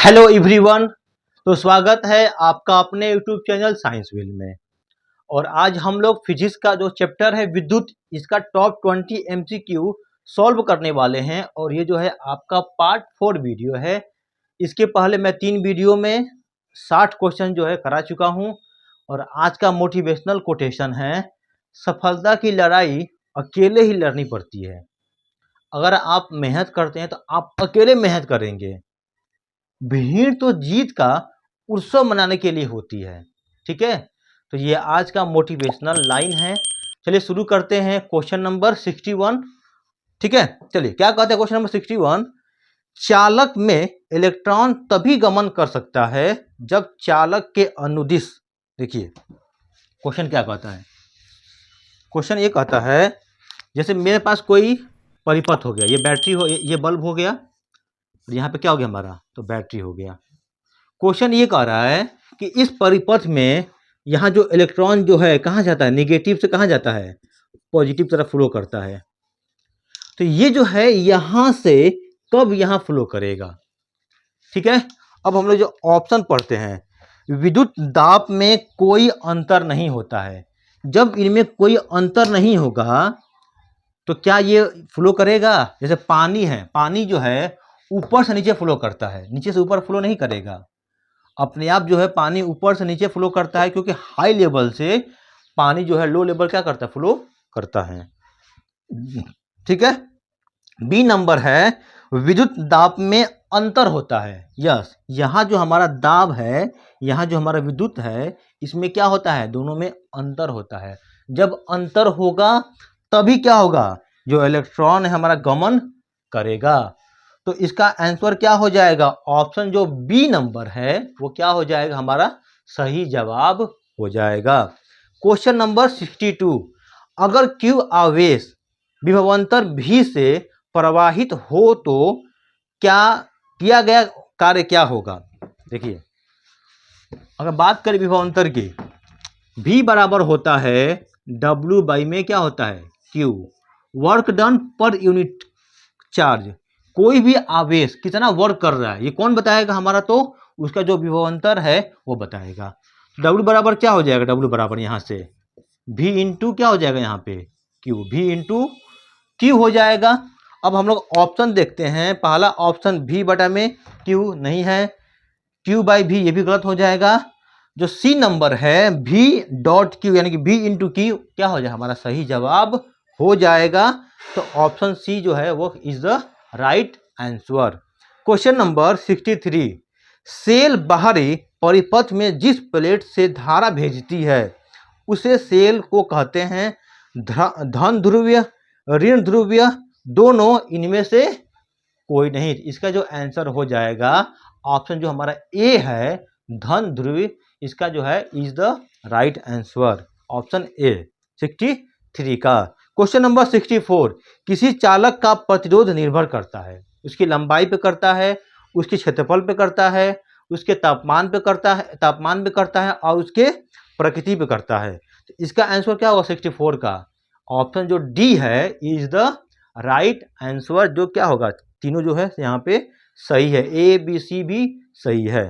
Hello everyone. तो स्वागत है आपका अपने यूट्यूब चैनल साइंस व्हील में। और आज हम लोग फिजिक्स का जो चैप्टर है विद्युत, इसका टॉप 20 एमसीक्यू सॉल्व करने वाले हैं। और ये जो है आपका पार्ट 4 वीडियो है। इसके पहले मैं 3 वीडियो में 60 क्वेश्चन जो है करा चुका हूँ। और आज का मोटिवेशनल कोटेशन है, सफलता की लड़ाई अकेले ही लड़नी पड़ती है। अगर आप मेहनत करते हैं तो आप अकेले मेहनत करेंगे, भीड़ तो जीत का उत्सव मनाने के लिए होती है। ठीक है, तो ये आज का मोटिवेशनल लाइन है। चलिए शुरू करते हैं क्वेश्चन नंबर 61। ठीक है, चलिए क्या कहते हैं क्वेश्चन नंबर 61। चालक में इलेक्ट्रॉन तभी गमन कर सकता है जब चालक के अनुदिश, देखिए क्वेश्चन क्या कहता है। क्वेश्चन ये कहता है, जैसे मेरे पास कोई परिपथ हो गया, ये बैटरी हो, ये बल्ब हो गया, यहाँ पे क्या हो गया हमारा, तो बैटरी हो गया। क्वेश्चन ये कह रहा है कि इस परिपथ में यहाँ जो इलेक्ट्रॉन जो है कहाँ जाता है, निगेटिव से कहाँ जाता है, पॉजिटिव तरफ फ्लो करता है। तो ये जो है यहाँ से कब यहाँ फ्लो करेगा। ठीक है, अब हम लोग जो ऑप्शन पढ़ते हैं, विद्युत दाब में कोई अंतर नहीं होता है। जब इनमें कोई अंतर नहीं होगा तो क्या ये फ्लो करेगा। जैसे पानी है, पानी जो है ऊपर से नीचे फ्लो करता है, नीचे से ऊपर फ्लो नहीं करेगा। अपने आप जो है पानी ऊपर से नीचे फ्लो करता है, क्योंकि हाई लेवल से पानी जो है लो लेवल क्या करता है, फ्लो करता है। ठीक है, बी नंबर है, विद्युत दाब में अंतर होता है। यस, यहाँ जो हमारा दाब है, यहाँ जो हमारा विद्युत है, इसमें क्या होता है, दोनों में अंतर होता है। जब अंतर होगा तभी क्या होगा, जो इलेक्ट्रॉन है हमारा गमन करेगा। तो इसका आंसर क्या हो जाएगा, ऑप्शन जो बी नंबर है वो क्या हो जाएगा, हमारा सही जवाब हो जाएगा। क्वेश्चन नंबर 62, अगर Q आवेश विभवांतर V से प्रवाहित हो तो क्या किया गया कार्य क्या होगा। देखिए, अगर बात करें विभवांतर की, V बराबर होता है W बाई में क्या होता है, Q, work done per unit charge. कोई भी आवेश कितना वर्क कर रहा है ये कौन बताएगा हमारा, तो उसका जो विभवांतर है वो बताएगा। W बराबर क्या हो जाएगा, W बराबर यहाँ से V इंटू क्या हो जाएगा, यहाँ पे Q, V इंटू Q हो जाएगा। अब हम लोग ऑप्शन देखते हैं, पहला ऑप्शन V बटा में Q नहीं है, Q बाई V ये भी गलत हो जाएगा। जो C नंबर है V डॉट Q यानी कि V इंटू Q क्या हो जाएगा, हमारा सही जवाब हो जाएगा। तो ऑप्शन C जो है वो is the right answer. Question number 63, cell बाहरी परिपथ में जिस प्लेट से धारा भेजती है उसे सेल को कहते हैं धन ध्रुवीय, ऋण ध्रुवीय, दोनों, इनमें से कोई नहीं। इसका जो आंसर हो जाएगा ऑप्शन जो हमारा ए है, धन ध्रुवीय, इसका जो है is the right answer, option A 63 का। क्वेश्चन नंबर 64, किसी चालक का प्रतिरोध निर्भर करता है, उसकी लंबाई पे करता है, उसके क्षेत्रफल पे करता है, उसके तापमान पे करता है और उसके प्रकृति पे करता है। तो इसका आंसर क्या होगा 64 का, ऑप्शन जो डी है इज द राइट आंसर, जो क्या होगा, तीनों जो है यहाँ पे सही है, ए बी सी भी सही है।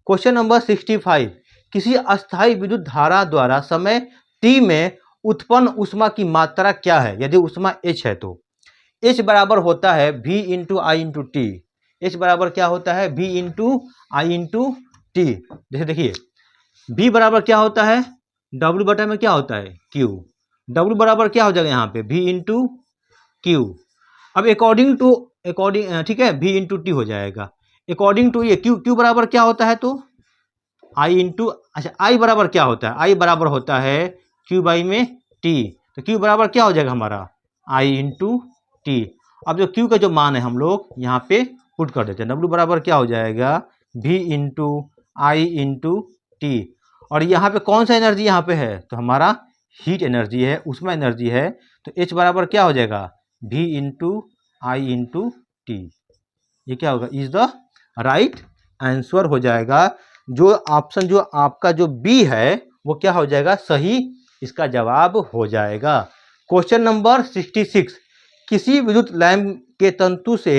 क्वेश्चन नंबर 65, किसी अस्थायी विद्युत धारा द्वारा समय t में उत्पन्न ऊष्मा की मात्रा क्या है। यदि ऊष्मा h है तो h बराबर होता है v इंटू आई इंटू टी। h बराबर क्या होता है, v इंटू आई इंटू टी। जैसे देखिए v बराबर क्या होता है, w बटा में क्या होता है, q। w बराबर क्या हो जाएगा यहाँ पे, v इंटू q। अब अकॉर्डिंग ठीक है, v इंटू टी हो जाएगा। अकॉर्डिंग टू ये q बराबर क्या होता है, तो i इंटू, अच्छा i बराबर क्या होता है, i बराबर होता है q बाई में t। तो q बराबर क्या हो जाएगा हमारा, i इंटू टी। अब जो q का जो मान है हम लोग यहाँ पे पुट कर देते हैं, w बराबर क्या हो जाएगा, v इंटू आई इंटू टी। और यहाँ पे कौन सा एनर्जी यहाँ पे है, तो हमारा हीट एनर्जी है, ऊष्मा एनर्जी है। तो h बराबर क्या हो जाएगा, v इंटू आई इंटू टी। ये क्या होगा, इज द राइट आंसर हो जाएगा। जो ऑप्शन जो आपका जो बी है वो क्या हो जाएगा, सही इसका जवाब हो जाएगा। क्वेश्चन नंबर 66, किसी विद्युत लैंप के तंतु से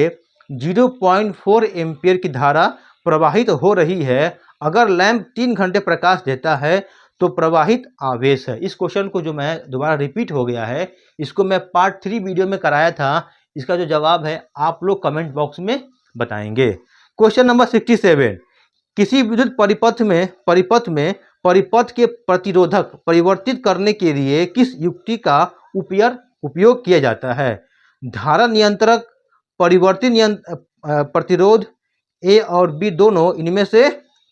0.4 एम्पियर की धारा प्रवाहित हो रही है। अगर लैंप 3 घंटे प्रकाश देता है तो प्रवाहित आवेश है। इस क्वेश्चन को जो मैं दोबारा रिपीट हो गया है, इसको मैं पार्ट 3 वीडियो में कराया था। इसका जो जवाब है आप लोग कमेंट बॉक्स में बताएंगे। क्वेश्चन नंबर 67, किसी विद्युत परिपथ के प्रतिरोधक परिवर्तित करने के लिए किस युक्ति का उपयोग किया जाता है? धारा नियंत्रक, प्रतिरोध, ए और बी दोनों, इनमें से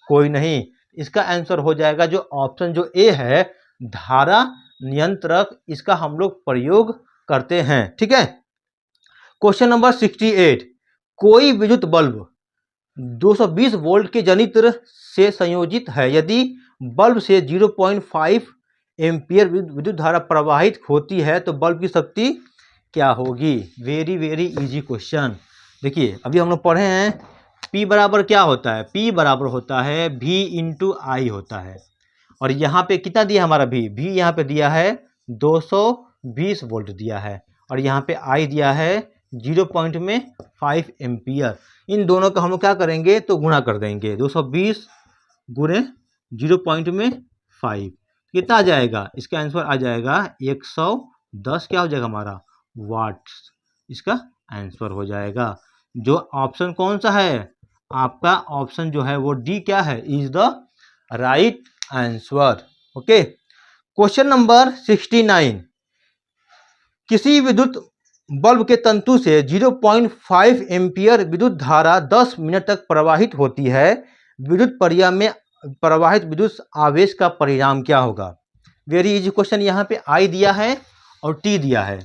कोई नहीं। इसका आंसर हो जाएगा जो ऑप्शन जो ए है, धारा नियंत्रक, इसका हम लोग प्रयोग करते हैं। ठीक है। क्वेश्चन नंबर 68, कोई विद्युत बल्ब 220 वोल्ट के जनित्र से संयोजित है। यदि बल्ब से 0.5 एम्पियर विद्युत धारा प्रवाहित होती है तो बल्ब की शक्ति क्या होगी? Very very easy question. देखिए अभी हम लोग पढ़े हैं P बराबर क्या होता है? P बराबर होता है V इंटू आई होता है। और यहाँ पे कितना दिया हमारा V यहाँ पे दिया है 220 वोल्ट दिया है, और यहाँ पे I दिया है 0.5 एम्पियर। इन दोनों का हम लोग क्या करेंगे तो गुणा कर देंगे। 220 गुणे 0.5 कितना आ जाएगा? इसका आंसर आ जाएगा 110 क्या हो जाएगा हमारा वाट्स। इसका आंसर हो जाएगा। जो ऑप्शन कौन सा है आपका? ऑप्शन जो है वो डी क्या है? Is the right answer. Okay. Question number 69, किसी विद्युत बल्ब के तंतु से 0.5 एम्पियर विद्युत धारा 10 मिनट तक प्रवाहित होती है। विद्युत परिया में प्रवाहित विद्युत आवेश का परिणाम क्या होगा? Very easy question. यहाँ पे आई दिया है और टी दिया है,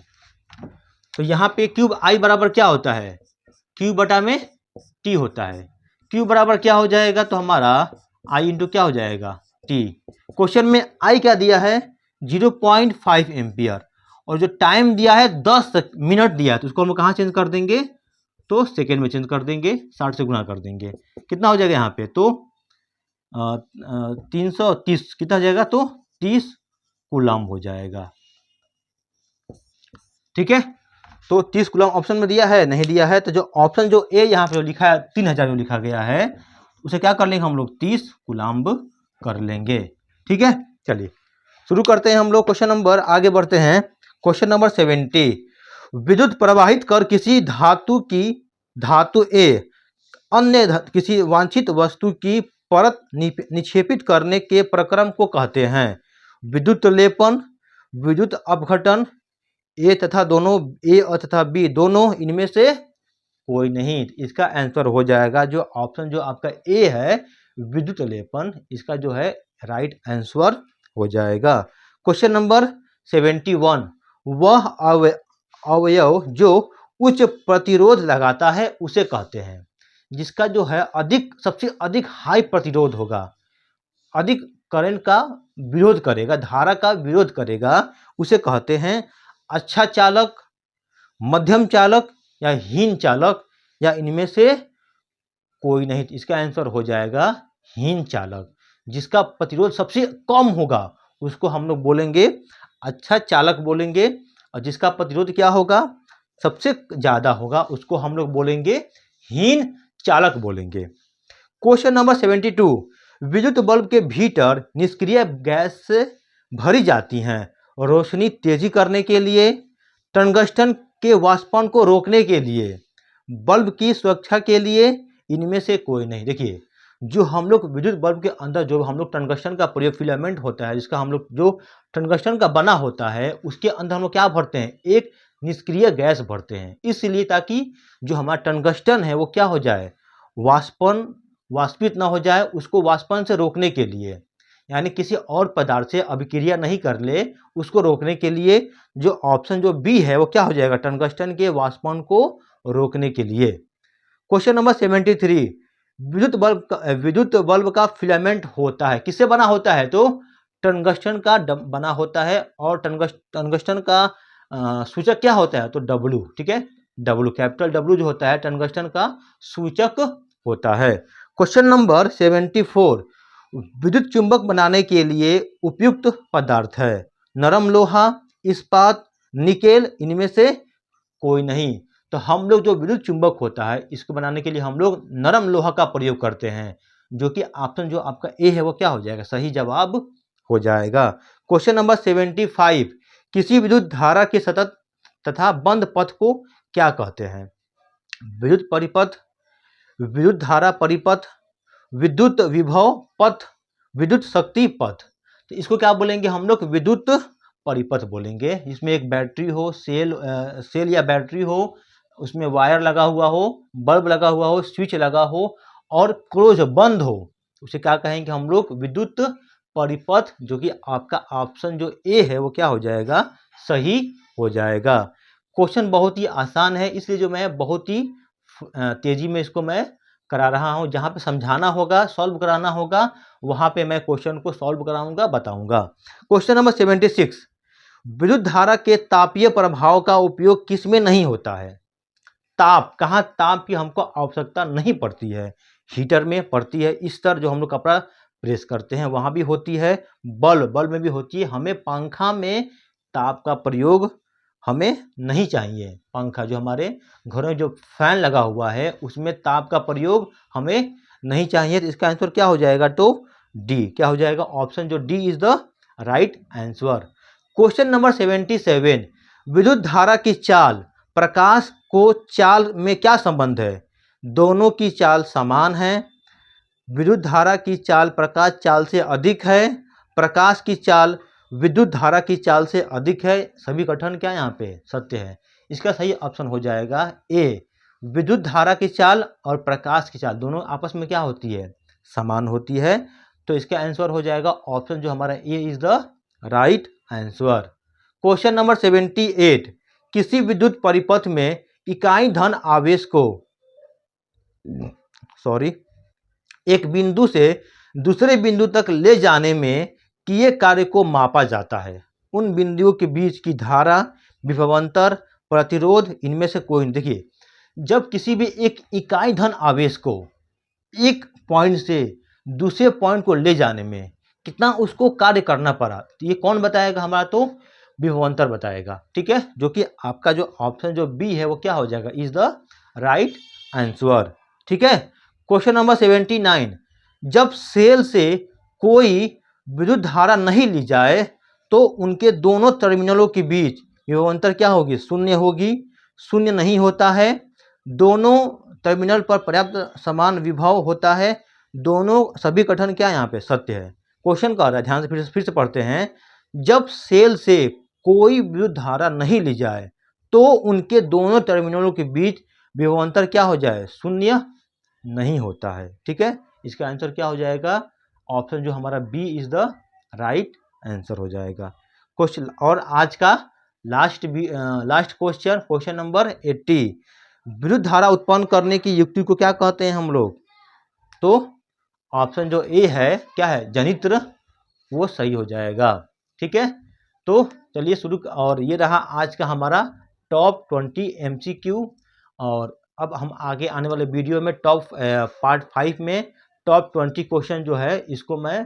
तो यहाँ पे क्यूब आई बराबर क्या होता है? क्यू बटा में टी होता है। क्यू बराबर क्या हो जाएगा? तो हमारा आई इंटू क्या हो जाएगा? टी। क्वेश्चन में आई क्या दिया है? 0.5 एम्पियर, और जो टाइम दिया है 10 मिनट दिया है, तो उसको हम कहाँ चेंज कर देंगे? तो सेकेंड में चेंज कर देंगे, 60 से गुणा कर देंगे। कितना हो जाएगा यहाँ पे? तो 330 कितना हो जाएगा? तो 30 कूलम हो जाएगा। ठीक है। तो 30 कूलम ऑप्शन में दिया है, नहीं दिया है, तो जो ऑप्शन जो ए यहाँ पे लिखा है 3000 जो लिखा गया है उसे क्या कर लेंगे हम लोग? 30 कूलम कर लेंगे। ठीक है। चलिए शुरू करते हैं हम लोग क्वेश्चन नंबर, आगे बढ़ते हैं। क्वेश्चन नंबर 70, विद्युत प्रवाहित कर किसी धातु ए अन्य किसी वांछित वस्तु की परत निक्षेपित करने के प्रक्रम को कहते हैं? विद्युत लेपन, विद्युत अपघटन, ए तथा बी दोनों, इनमें से कोई नहीं। इसका आंसर हो जाएगा जो ऑप्शन जो आपका ए है, विद्युत लेपन, इसका जो है राइट आंसर हो जाएगा। क्वेश्चन नंबर 71, वह अवयव जो उच्च प्रतिरोध लगाता है उसे कहते हैं? जिसका जो है सबसे अधिक हाई प्रतिरोध होगा, अधिक करंट का विरोध करेगा, धारा का विरोध करेगा, उसे कहते हैं अच्छा चालक, मध्यम चालक या हीन चालक, या इनमें से कोई नहीं। इसका आंसर हो जाएगा हीन चालक। जिसका प्रतिरोध सबसे कम होगा उसको हम लोग बोलेंगे अच्छा चालक बोलेंगे, और जिसका प्रतिरोध क्या होगा? सबसे ज्यादा होगा, उसको हम लोग बोलेंगे हीन चालक बोलेंगे। क्वेश्चन नंबर 72, विद्युत बल्ब के भीतर निष्क्रिय गैस से भरी जाती हैं रोशनी तेजी करने के लिए, टंगस्टन के वाष्पन को रोकने के लिए, बल्ब की सुरक्षा के लिए, इनमें से कोई नहीं। देखिए जो हम लोग विद्युत बल्ब के अंदर जो हम लोग टंगस्टन का प्रयोग फिलामेंट होता है, जिसका हम लोग जो टंगस्टन का बना होता है, उसके अंदर हम लोग क्या भरते हैं? एक निष्क्रिय गैस भरते हैं, इसलिए ताकि जो हमारा टंगस्टन है वो क्या हो जाए? वाष्पित ना हो जाए, उसको वाष्पन से रोकने के लिए, यानी किसी और पदार्थ से अभिक्रिया नहीं कर ले, उसको रोकने के लिए जो ऑप्शन जो बी है वो क्या हो जाएगा? टंगस्टन के वाष्पन को रोकने के लिए। क्वेश्चन नंबर 73, विद्युत बल्ब का फिलामेंट होता है, किससे बना होता है? तो टंगस्टन का बना होता है, और टंगस्टन का सूचक क्या होता है? तो डब्ल्यू। ठीक है, डब्ल्यू, कैपिटल डब्ल्यू जो होता है टंगस्टन का सूचक होता है। क्वेश्चन नंबर 74, विद्युत चुंबक बनाने के लिए उपयुक्त पदार्थ है? नरम लोहा, इस्पात, निकेल, इनमें से कोई नहीं। तो हम लोग जो विद्युत चुंबक होता है इसको बनाने के लिए हम लोग नरम लोहा का प्रयोग करते हैं, जो कि ऑप्शन जो आपका ए है वो क्या हो जाएगा, सही जवाब हो जाएगा। क्वेश्चन नंबर 75, किसी विद्युत धारा के सतत तथा बंद पथ को क्या कहते हैं? विद्युत परिपथ, विद्युत धारा परिपथ, विद्युत विभव पथ, विद्युत शक्ति पथ। तो इसको क्या बोलेंगे हम लोग, विद्युत परिपथ बोलेंगे। जिसमें एक बैटरी हो, सेल या बैटरी हो, उसमें वायर लगा हुआ हो, बल्ब लगा हुआ हो, स्विच लगा हो और क्लोज बंद हो, उसे क्या कहेंगे हम लोग, विद्युत परिपथ, जो कि आपका ऑप्शन जो ए है वो क्या हो जाएगा, सही हो जाएगा। क्वेश्चन बहुत ही आसान है, इसलिए जो मैं बहुत ही तेजी में इसको मैं करा रहा हूं। जहां पे समझाना होगा, सॉल्व कराना होगा, वहां पे मैं क्वेश्चन को सॉल्व कराऊंगा, बताऊंगा। क्वेश्चन नंबर 76, विद्युत धारा के तापीय प्रभाव का उपयोग किस में नहीं होता है? ताप, कहाँ ताप की हमको आवश्यकता नहीं पड़ती है, हीटर में पड़ती है, इस्तर जो हम लोग कपड़ा प्रेस करते हैं वहां भी होती है, बल्ब में भी होती है। हमें पंखा में ताप का प्रयोग हमें नहीं चाहिए। पंखा जो हमारे घरों में जो फैन लगा हुआ है उसमें ताप का प्रयोग हमें नहीं चाहिए। तो इसका आंसर क्या हो जाएगा, तो डी, क्या हो जाएगा, ऑप्शन जो D is the right answer. Question number 77, विद्युत धारा की चाल प्रकाश को चाल में क्या संबंध है? दोनों की चाल समान है, विद्युत धारा की चाल प्रकाश चाल से अधिक है, प्रकाश की चाल विद्युत धारा की चाल से अधिक है। सभी कथन क्या यहाँ पे सत्य है। इसका सही ऑप्शन हो जाएगा ए, विद्युत धारा की चाल और प्रकाश की चाल दोनों आपस में क्या होती है, समान होती है। तो इसका आंसर हो जाएगा ऑप्शन जो हमारा A is the right answer. Question number 78, किसी विद्युत परिपथ में इकाई धन आवेश को एक बिंदु से दूसरे बिंदु तक ले जाने में किए कार्य को मापा जाता है। उन बिंदुओं के बीच की धारा, विभवांतर, प्रतिरोध, इनमें से कोई नहीं। देखिए, जब किसी भी एक इकाई धन आवेश को एक पॉइंट से दूसरे पॉइंट को ले जाने में कितना उसको कार्य करना पड़ा, तो ये कौन बताएगा हमारा, तो विभवांतर बताएगा। ठीक है, जो कि आपका जो ऑप्शन जो बी है वो क्या हो जाएगा, इज द राइट आंसर। ठीक है। क्वेश्चन नंबर 79, जब सेल से कोई विद्युत धारा नहीं ली जाए तो उनके दोनों टर्मिनलों के बीच विभवांतर क्या होगी, शून्य होगी। शून्य नहीं होता है, दोनों टर्मिनल पर पर्याप्त समान विभव होता है। दोनों सभी कथन क्या यहाँ पे सत्य है। क्वेश्चन का रहा है, ध्यान से फिर से पढ़ते हैं। जब सेल से कोई विद्युत धारा नहीं ली जाए तो उनके दोनों टर्मिनलों के बीच विभवांतर क्या हो जाए, शून्य नहीं होता है। ठीक है, इसका आंसर क्या हो जाएगा, ऑप्शन जो हमारा B is the right answer हो जाएगा। क्वेश्चन और आज का लास्ट क्वेश्चन, क्वेश्चन नंबर 80, विद्युत धारा उत्पन्न करने की युक्ति को क्या कहते हैं हम लोग, तो ऑप्शन जो ए है क्या है, जनित्र, वो सही हो जाएगा। ठीक है, तो चलिए शुरू। और ये रहा आज का हमारा टॉप 20 MCQ। और अब हम आगे आने वाले वीडियो में पार्ट 5 में टॉप 20 क्वेश्चन जो है इसको मैं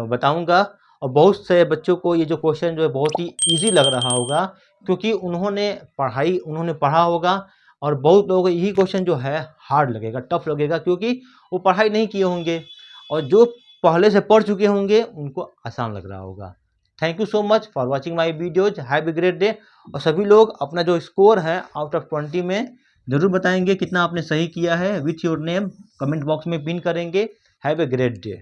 बताऊंगा। और बहुत से बच्चों को ये जो क्वेश्चन जो है बहुत ही इजी लग रहा होगा, क्योंकि उन्होंने पढ़ा होगा। और बहुत लोगों को यही क्वेश्चन जो है हार्ड लगेगा, टफ लगेगा, क्योंकि वो पढ़ाई नहीं किए होंगे। और जो पहले से पढ़ चुके होंगे उनको आसान लग रहा होगा। Thank you so much for watching my videos. Have a great day. और सभी लोग अपना जो स्कोर है आउट ऑफ 20 में जरूर बताएंगे कितना आपने सही किया है, with your name comment box में पिन करेंगे। Have a great day.